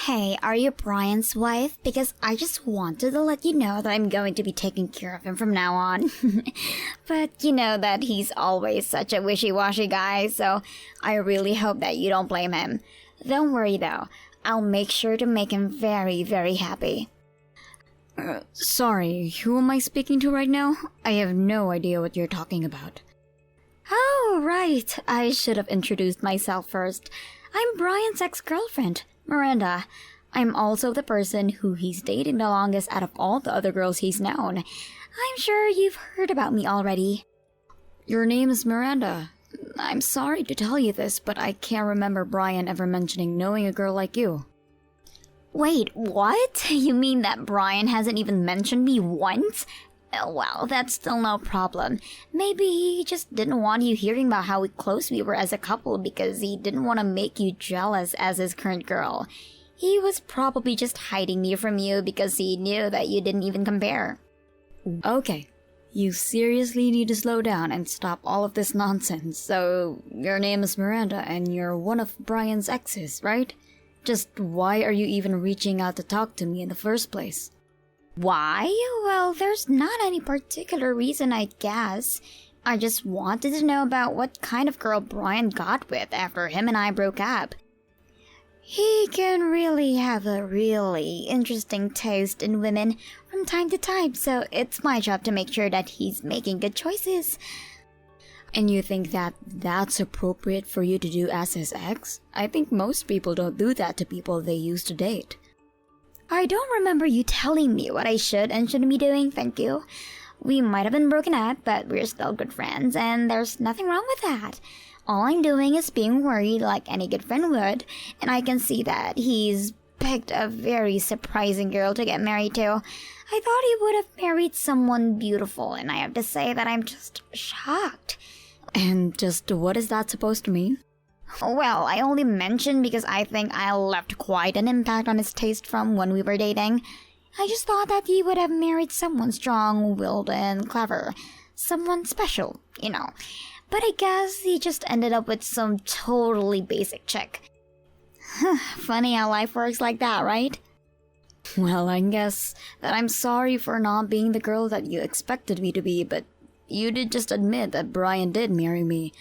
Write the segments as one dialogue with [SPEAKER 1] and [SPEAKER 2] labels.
[SPEAKER 1] Hey, are you Brian's wife? Because I just wanted to let you know that I'm going to be taking care of him from now on. But you know that he's always such a wishy-washy guy, so I really hope that you don't blame him. Don't worry though, I'll make sure to make him very, very happy. Sorry, who am I speaking to right now? I have no idea what you're talking about. Oh, right, I should have introduced myself first. I'm Brian's ex-girlfriend, Miranda. I'm also the person who he's dating the longest out of all the other girls he's known. I'm sure you've heard about me already. Your name is Miranda. I'm sorry to tell you this, but I can't remember Brian ever mentioning knowing a girl like you. Wait, what? You mean that Brian hasn't even mentioned me once? Well, that's still no problem. Maybe he just didn't want you hearing about how close we were as a couple because he didn't want to make you jealous as his current girl. He was probably just hiding me from you because he knew that you didn't even compare. Okay, you seriously need to slow down and stop all of this nonsense. So, your name is Miranda and you're one of Brian's exes, right? Just why are you even reaching out to talk to me in the first place? Why? Well, there's not any particular reason, I guess. I just wanted to know about what kind of girl Brian got with after him and I broke up. He can really have a really interesting taste in women from time to time, so it's my job to make sure that he's making good choices. And you think that that's appropriate for you to do as his ex? I think most people don't do that to people they used to date. I don't remember you telling me what I should and shouldn't be doing, thank you. We might have been broken up, but we're still good friends, and there's nothing wrong with that. All I'm doing is being worried like any good friend would, and I can see that he's picked a very surprising girl to get married to. I thought he would have married someone beautiful, and I have to say that I'm just shocked. And just what is that supposed to mean? Well, I only mentioned because I think I left quite an impact on his taste from when we were dating. I just thought that he would have married someone strong-willed and clever. Someone special, you know. But I guess he just ended up with some totally basic chick. Funny how life works like that, right? Well, I guess that I'm sorry for not being the girl that you expected me to be, but you did just admit that Brian did marry me.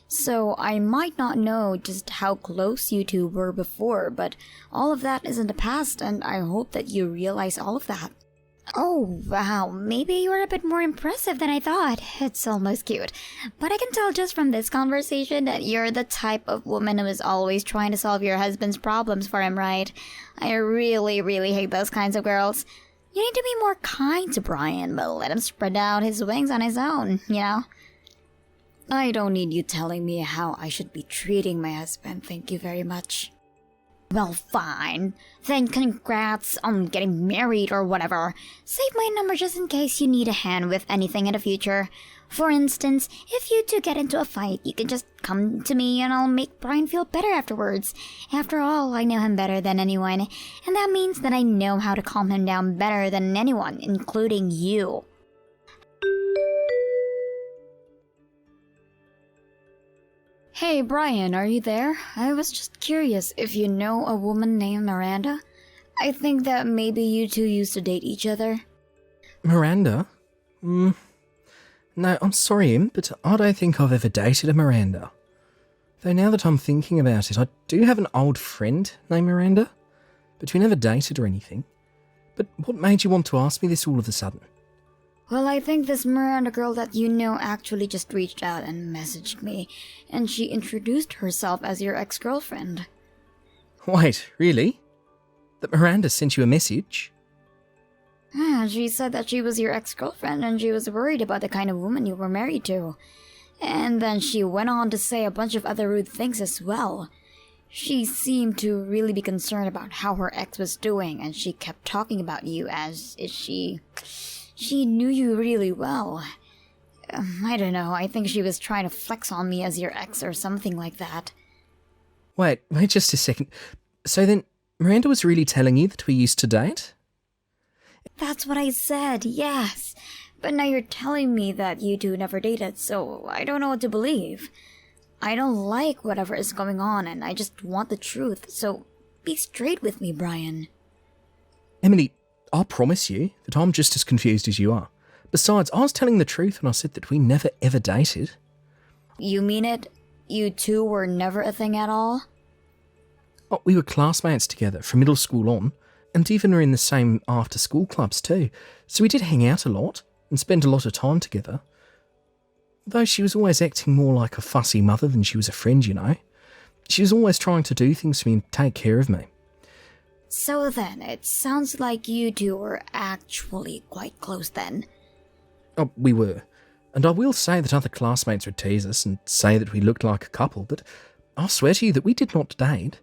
[SPEAKER 1] So I might not know just how close you two were before, but all of that is in the past, and I hope that you realize all of that. Oh, wow, maybe you're a bit more impressive than I thought. It's almost cute. But I can tell just from this conversation that you're the type of woman who is always trying to solve your husband's problems for him, right? I really, really hate those kinds of girls. You need to be more kind to Brian, but let him spread out his wings on his own, you know? I don't need you telling me how I should be treating my husband, thank you very much. Well, fine. Then congrats on getting married or whatever. Save my number just in case you need a hand with anything in the future. For instance, if you two get into a fight, you can just come to me and I'll make Brian feel better afterwards. After all, I know him better than anyone, and that means that I know how to calm him down better than anyone, including you. Hey Brian, are you there? I was just curious if you know a woman named Miranda. I think that maybe you two used to date each other.
[SPEAKER 2] Miranda? No, I'm sorry, Im, but I don't think I've ever dated a Miranda. Though now that I'm thinking about it, I do have an old friend named Miranda, but we never dated or anything. But what made you want to ask me this all of a sudden?
[SPEAKER 1] Well, I think this Miranda girl that you know actually just reached out and messaged me, and she introduced herself as your ex-girlfriend.
[SPEAKER 2] Wait, really? That Miranda sent you a message?
[SPEAKER 1] Yeah, she said that she was your ex-girlfriend and she was worried about the kind of woman you were married to. And then she went on to say a bunch of other rude things as well. She seemed to really be concerned about how her ex was doing, and she kept talking about you as if she knew you really well. I don't know, I think she was trying to flex on me as your ex or something like that.
[SPEAKER 2] Wait just a second. So then, Miranda was really telling you that we used to date?
[SPEAKER 1] That's what I said, yes. But now you're telling me that you two never dated, so I don't know what to believe. I don't like whatever is going on, and I just want the truth, so Be straight with me, Brian.
[SPEAKER 2] Emily, I promise you that I'm just as confused as you are. Besides, I was telling the truth when I said that we never ever dated.
[SPEAKER 1] You mean it? You two were never a thing at all?
[SPEAKER 2] Oh, we were classmates together from middle school on, and even were in the same after-school clubs too, so we did hang out a lot and spend a lot of time together. Though she was always acting more like a fussy mother than she was a friend, you know. She was always trying to do things for me and take care of me.
[SPEAKER 1] So then, it sounds like you two were actually quite close then.
[SPEAKER 2] Oh, we were. And I will say that other classmates would tease us and say that we looked like a couple, but I'll swear to you that we did not date.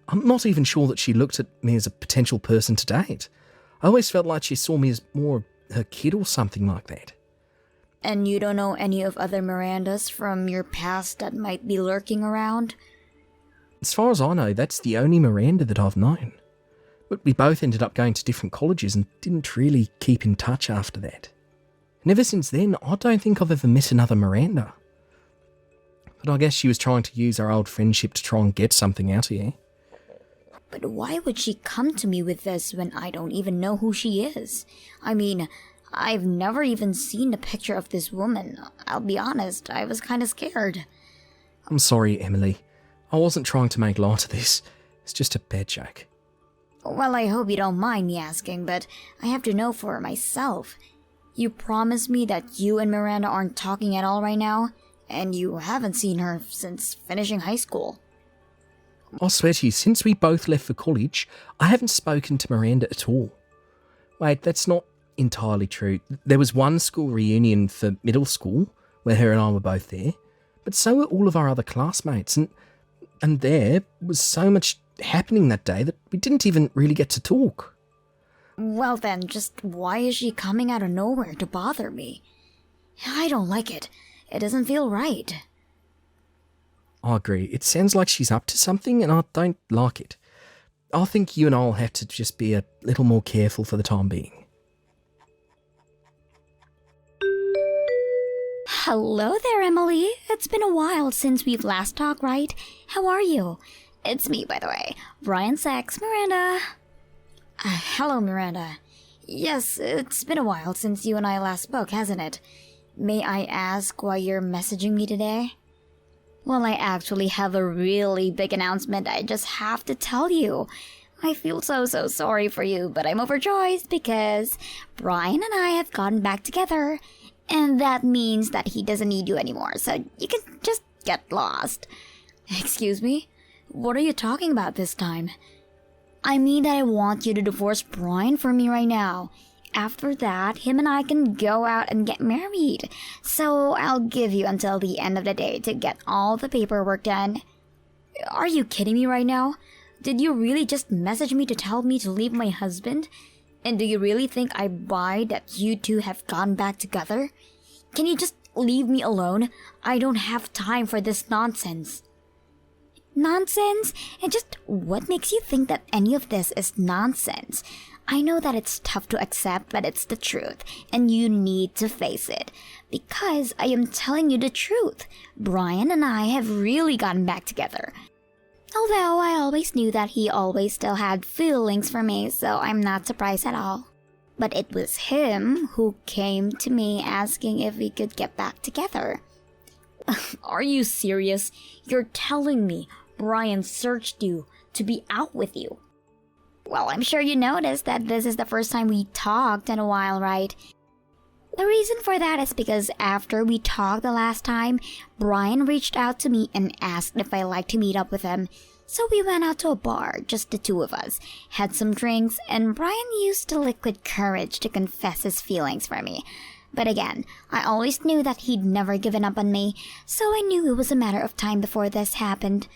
[SPEAKER 2] I'm not even sure that she looked at me as a potential person to date. I always felt like she saw me as more her kid or something like that.
[SPEAKER 1] And you don't know any of other Mirandas from your past that might be lurking around?
[SPEAKER 2] As far as I know, that's the only Miranda that I've known. But we both ended up going to different colleges and didn't really keep in touch after that. And ever since then, I don't think I've ever met another Miranda. But I guess she was trying to use our old friendship to try and get something out of you.
[SPEAKER 1] But why would she come to me with this when I don't even know who she is? I mean, I've never even seen a picture of this woman. I'll be honest, I was kind of scared.
[SPEAKER 2] I'm sorry, Emily. I wasn't trying to make light of this. It's just a bad joke.
[SPEAKER 1] Well, I hope you don't mind me asking, but I have to know for myself. You promised me that you and Miranda aren't talking at all right now, and you haven't seen her since finishing high school.
[SPEAKER 2] I swear to you, since we both left for college, I haven't spoken to Miranda at all. Wait, that's not entirely true. There was one school reunion for middle school, where her and I were both there, but so were all of our other classmates, and there was so much happening that day that we didn't even really get to talk.
[SPEAKER 1] Well then, just why is she coming out of nowhere to bother me? I don't like it. It doesn't feel right.
[SPEAKER 2] I agree. It sounds like she's up to something and I don't like it. I think you and I'll have to just be a little more careful for the time being.
[SPEAKER 1] Hello there, Emily. It's been a while since we've last talked, right? How are you? It's me, by the way. Brian's ex, Miranda. Hello, Miranda. Yes, it's been a while since you and I last spoke, hasn't it? May I ask why you're messaging me today? Well, I actually have a really big announcement I just have to tell you. I feel so sorry for you, but I'm overjoyed because Brian and I have gotten back together. And that means that he doesn't need you anymore, so you can just get lost. Excuse me? What are you talking about this time? I mean that I want you to divorce Brian for me right now. After that, him and I can go out and get married. So I'll give you until the end of the day to get all the paperwork done. Are you kidding me right now? Did you really just message me to tell me to leave my husband? And do you really think I buy that you two have gone back together? Can you just leave me alone? I don't have time for this nonsense. Nonsense? And just what makes you think that any of this is nonsense? I know that it's tough to accept, but it's the truth, and you need to face it. Because I am telling you the truth. Brian and I have really gotten back together. Although I always knew that he always still had feelings for me, so I'm not surprised at all. But it was him who came to me asking if we could get back together. Are you serious? You're telling me Brian searched you to be out with you? Well, I'm sure you noticed that this is the first time we talked in a while, right? The reason for that is because after we talked the last time, Brian reached out to me and asked if I'd like to meet up with him. So we went out to a bar, just the two of us, had some drinks, and Brian used the liquid courage to confess his feelings for me. But again, I always knew that he'd never given up on me, so I knew it was a matter of time before this happened.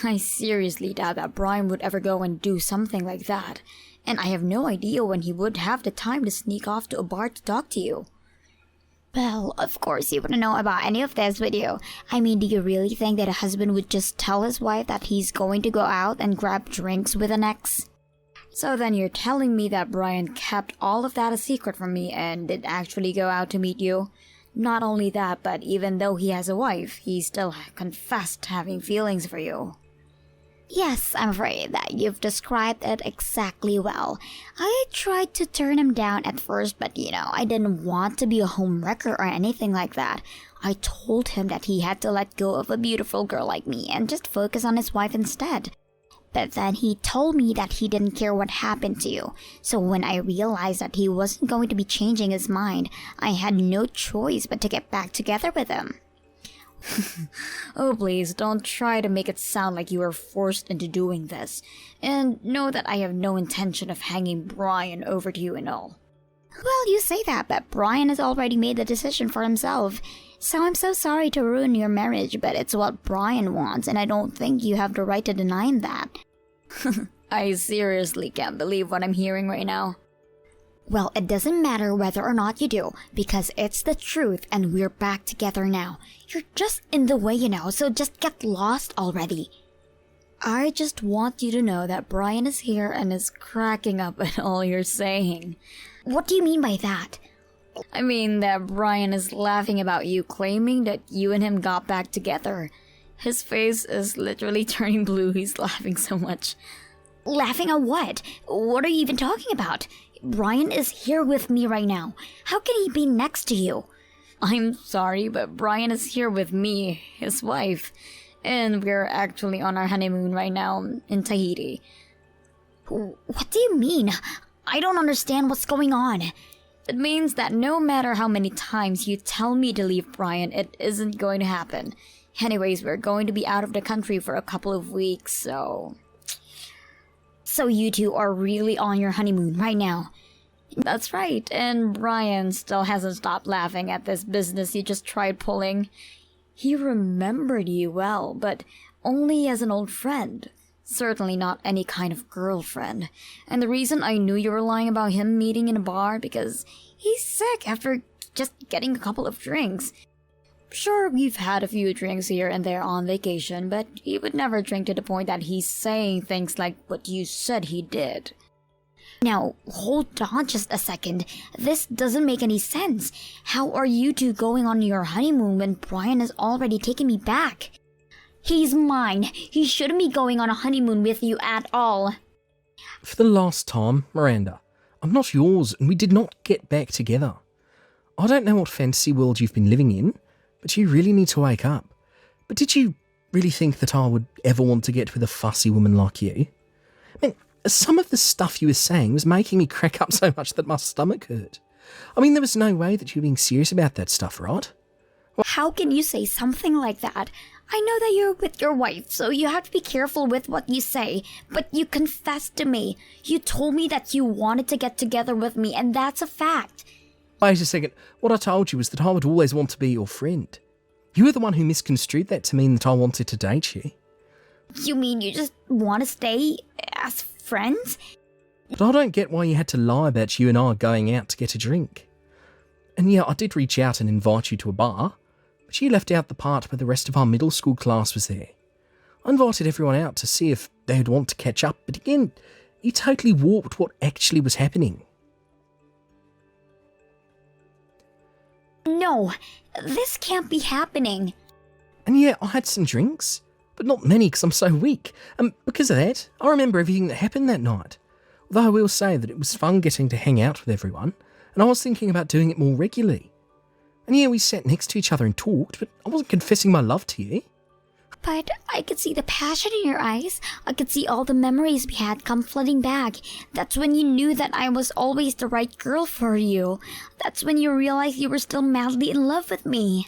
[SPEAKER 1] I seriously doubt that Brian would ever go and do something like that. And I have no idea when he would have the time to sneak off to a bar to talk to you. Well, of course you wouldn't know about any of this, would you? I mean, do you really think that a husband would just tell his wife that he's going to go out and grab drinks with an ex? So then you're telling me that Brian kept all of that a secret from me and did actually go out to meet you? Not only that, but even though he has a wife, he still confessed having feelings for you. Yes, I'm afraid that you've described it exactly well. I tried to turn him down at first, but I didn't want to be a homewrecker or anything like that. I told him that he had to let go of a beautiful girl like me and just focus on his wife instead. But then he told me that he didn't care what happened to you. So when I realized that he wasn't going to be changing his mind, I had no choice but to get back together with him.
[SPEAKER 3] Oh, please, don't try to make it sound like you were forced into doing this. And know that I have no intention of hanging Brian over to you and all.
[SPEAKER 1] Well, you say that, but Brian has already made the decision for himself. So I'm so sorry to ruin your marriage, but it's what Brian wants, and I don't think you have the right to deny him that.
[SPEAKER 3] I seriously can't believe what I'm hearing right now.
[SPEAKER 1] Well, it doesn't matter whether or not you do, because it's the truth and we're back together now. You're just in the way, so just get lost already.
[SPEAKER 3] I just want you to know that Brian is here and is cracking up at all you're saying.
[SPEAKER 1] What do you mean by that?
[SPEAKER 3] I mean that Brian is laughing about you claiming that you and him got back together. His face is literally turning blue, he's laughing so much.
[SPEAKER 1] Laughing at what? What are you even talking about? Brian is here with me right now. How can he be next to you?
[SPEAKER 3] I'm sorry, but Brian is here with me, his wife. And we're actually on our honeymoon right now in Tahiti.
[SPEAKER 1] What do you mean? I don't understand what's going on.
[SPEAKER 3] It means that no matter how many times you tell me to leave Brian, it isn't going to happen. Anyways, we're going to be out of the country for a couple of weeks, so...
[SPEAKER 1] So you two are really on your honeymoon right now?
[SPEAKER 3] That's right, and Brian still hasn't stopped laughing at this business you just tried pulling. He remembered you well, but only as an old friend. Certainly not any kind of girlfriend. And the reason I knew you were lying about him meeting in a bar because he's sick after just getting a couple of drinks. Sure, we've had a few drinks here and there on vacation, but he would never drink to the point that he's saying things like what you said he did.
[SPEAKER 1] Now, hold on just a second. This doesn't make any sense. How are you two going on your honeymoon when Brian has already taken me back? He's mine. He shouldn't be going on a honeymoon with you at all.
[SPEAKER 2] For the last time, Miranda, I'm not yours and we did not get back together. I don't know what fantasy world you've been living in, but you really need to wake up. But did you really think that I would ever want to get with a fussy woman like you? I mean, some of the stuff you were saying was making me crack up so much that my stomach hurt. I mean, there was no way that you were being serious about that stuff, right?
[SPEAKER 1] How can you say something like that? I know that you're with your wife, so you have to be careful with what you say. But you confessed to me. You told me that you wanted to get together with me, and that's a fact.
[SPEAKER 2] Wait a second. What I told you was that I would always want to be your friend. You were the one who misconstrued that to mean that I wanted to date you.
[SPEAKER 1] You mean you just want to stay as friends?
[SPEAKER 2] But I don't get why you had to lie about you and I going out to get a drink. And yeah, I did reach out and invite you to a bar, but you left out the part where the rest of our middle school class was there. I invited everyone out to see if they would want to catch up, but again, you totally warped what actually was happening.
[SPEAKER 1] No, this can't be happening.
[SPEAKER 2] And yeah, I had some drinks, but not many because I'm so weak. And because of that, I remember everything that happened that night. Although I will say that it was fun getting to hang out with everyone, and I was thinking about doing it more regularly. And yeah, we sat next to each other and talked, but I wasn't confessing my love to you.
[SPEAKER 1] But I could see the passion in your eyes. I could see all the memories we had come flooding back. That's when you knew that I was always the right girl for you. That's when you realized you were still madly in love with me.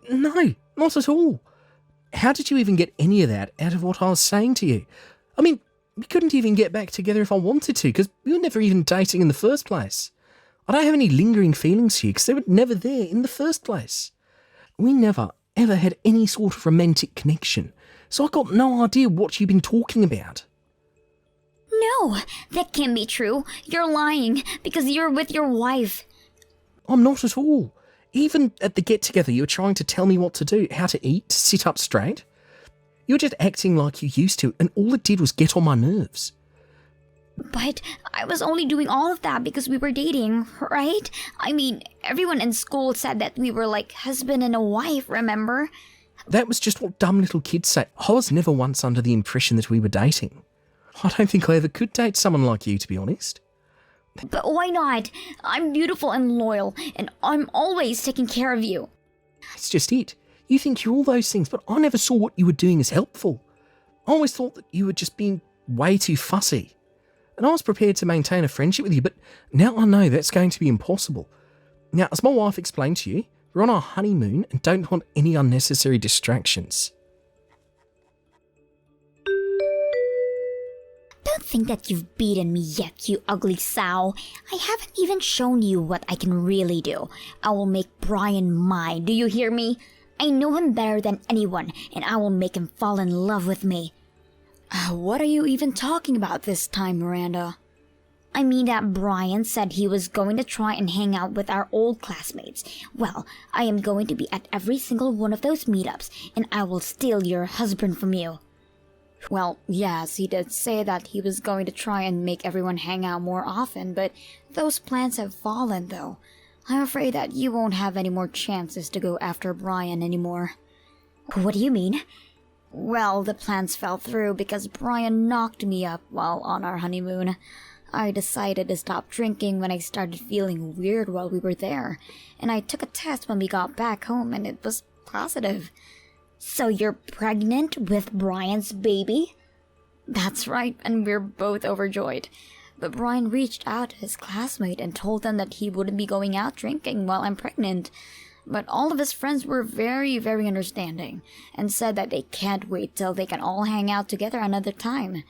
[SPEAKER 2] No, not at all. How did you even get any of that out of what I was saying to you? I mean, we couldn't even get back together if I wanted to, because we were never even dating in the first place. I don't have any lingering feelings here, because they were never there in the first place. We never, ever had any sort of romantic connection, so I got no idea what you've been talking about.
[SPEAKER 1] No, that can't be true. You're lying, because you're with your wife.
[SPEAKER 2] I'm not at all. Even at the get-together, you were trying to tell me what to do, how to eat, sit up straight. You were just acting like you used to, and all it did was get on my nerves.
[SPEAKER 1] But I was only doing all of that because we were dating, right? I mean, everyone in school said that we were like husband and a wife, remember?
[SPEAKER 2] That was just what dumb little kids say. I was never once under the impression that we were dating. I don't think I ever could date someone like you, to be honest.
[SPEAKER 1] But why not? I'm beautiful and loyal, and I'm always taking care of you.
[SPEAKER 2] That's just it. You think you're all those things, but I never saw what you were doing as helpful. I always thought that you were just being way too fussy. And I was prepared to maintain a friendship with you, but now I know that's going to be impossible. Now, as my wife explained to you, we're on our honeymoon and don't want any unnecessary distractions.
[SPEAKER 1] Don't think that you've beaten me yet, you ugly sow. I haven't even shown you what I can really do. I will make Brian mine, do you hear me? I know him better than anyone, and I will make him fall in love with me.
[SPEAKER 3] What are you even talking about this time, Miranda?
[SPEAKER 1] I mean that Brian said he was going to try and hang out with our old classmates. Well, I am going to be at every single one of those meetups, and I will steal your husband from you.
[SPEAKER 3] Well, yes, he did say that he was going to try and make everyone hang out more often, but those plans have fallen, though. I'm afraid that you won't have any more chances to go after Brian anymore.
[SPEAKER 1] What do you mean?
[SPEAKER 3] Well, the plans fell through because Brian knocked me up while on our honeymoon. I decided to stop drinking when I started feeling weird while we were there, and I took a test when we got back home and it was positive.
[SPEAKER 1] So you're pregnant with Brian's baby?
[SPEAKER 3] That's right, and we're both overjoyed. But Brian reached out to his classmate and told them that he wouldn't be going out drinking while I'm pregnant. But all of his friends were very, very understanding and said that they can't wait till they can all hang out together another time.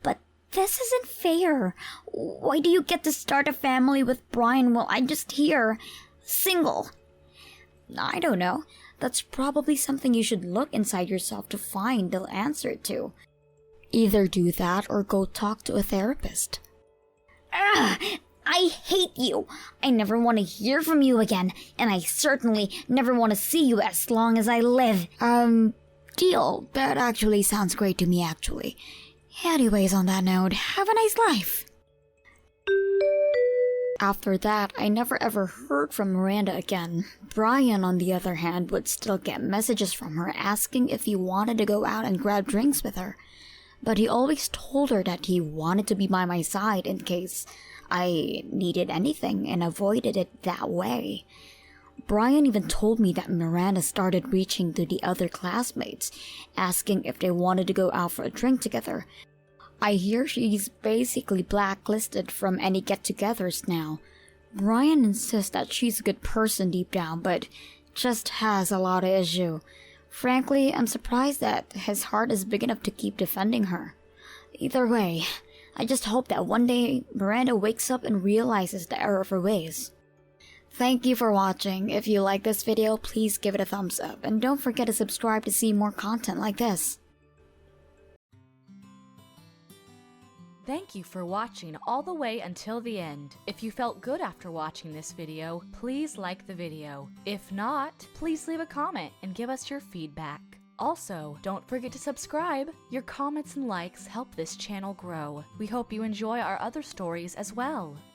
[SPEAKER 1] But this isn't fair. Why do you get to start a family with Brian while I'm just here, single?
[SPEAKER 3] I don't know. That's probably something you should look inside yourself to find the answer to. Either do that or go talk to a therapist.
[SPEAKER 1] Ugh, I hate you. I never want to hear from you again, and I certainly never want to see you as long as I live.
[SPEAKER 3] Deal. That actually sounds great to me, actually. Anyways, on that note, have a nice life. After that, I never ever heard from Miranda again. Brian, on the other hand, would still get messages from her asking if he wanted to go out and grab drinks with her. But he always told her that he wanted to be by my side in case I needed anything and avoided it that way. Brian even told me that Miranda started reaching to the other classmates, asking if they wanted to go out for a drink together. I hear she's basically blacklisted from any get-togethers now. Brian insists that she's a good person deep down, but just has a lot of issue. Frankly, I'm surprised that his heart is big enough to keep defending her. Either way, I just hope that one day Miranda wakes up and realizes the error of her ways. Thank you for watching. If you like this video, please give it a thumbs up, and don't forget to subscribe to see more content like this.
[SPEAKER 4] Thank you for watching all the way until the end. If you felt good after watching this video, please like the video. If not, please leave a comment and give us your feedback. Also, don't forget to subscribe. Your comments and likes help this channel grow. We hope you enjoy our other stories as well.